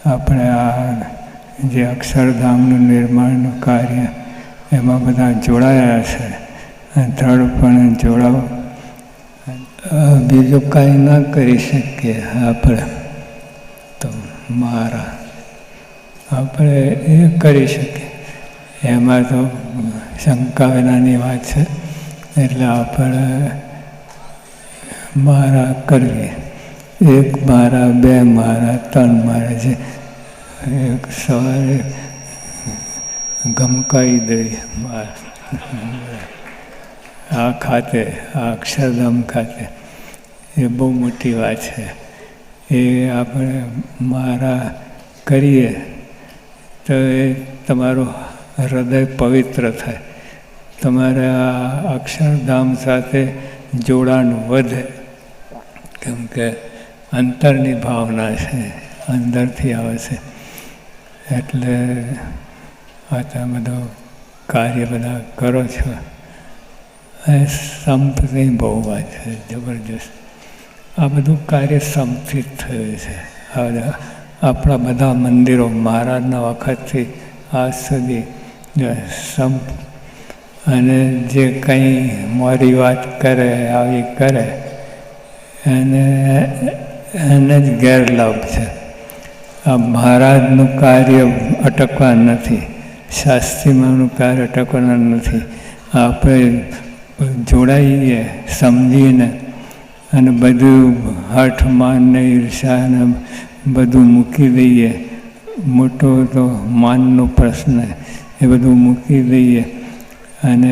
આપણે આ જે અક્ષરધામનું નિર્માણનું કાર્ય એમાં બધા જોડાયા છે અને દ્રઢપણે જોડાવો. બીજું કાંઈ ના કરી શકીએ આપણે તો મારા આપણે એ કરી શકીએ. એમાં તો શંકા વિનાની વાત છે. એટલે આપણે મારા કરવી, 1 મારા, 2 મારા, 3 મારા, જે એક સવારે ગમકાઈ દઈએ આ ખાતે, આ અક્ષરધામ ખાતે, એ બહુ મોટી વાત છે. એ આપણે મારા કરીએ તો એ તમારું હૃદય પવિત્ર થાય. તમારે આ અક્ષરધામ સાથે જોડાણ વધે, કેમ કે અંતરની ભાવના છે, અંદરથી આવે છે. એટલે આ તમે બધું કાર્ય બધા કરો છો એ સંપની બહુ વાત છે, જબરજસ્ત. આ બધું કાર્ય સંપથી જ થયું છે. આપણા બધા મંદિરો મહારાજના વખતથી આજ સુધી સંપ, અને જે કંઈ મોરી વાત કરે, આવી કરે, એને જ ગેરલાભ છે. આ મહારાજનું કાર્ય અટકવા નથી, શાસ્ત્રીમાંનું કાર્ય અટકવાના નથી. આપણે જોડાઈએ સમજીને, અને બધું હઠ, માન ને ઈર્ષા ને બધું મૂકી દઈએ. મોટો તો માનનો પ્રશ્ન, એ બધું મૂકી દઈએ અને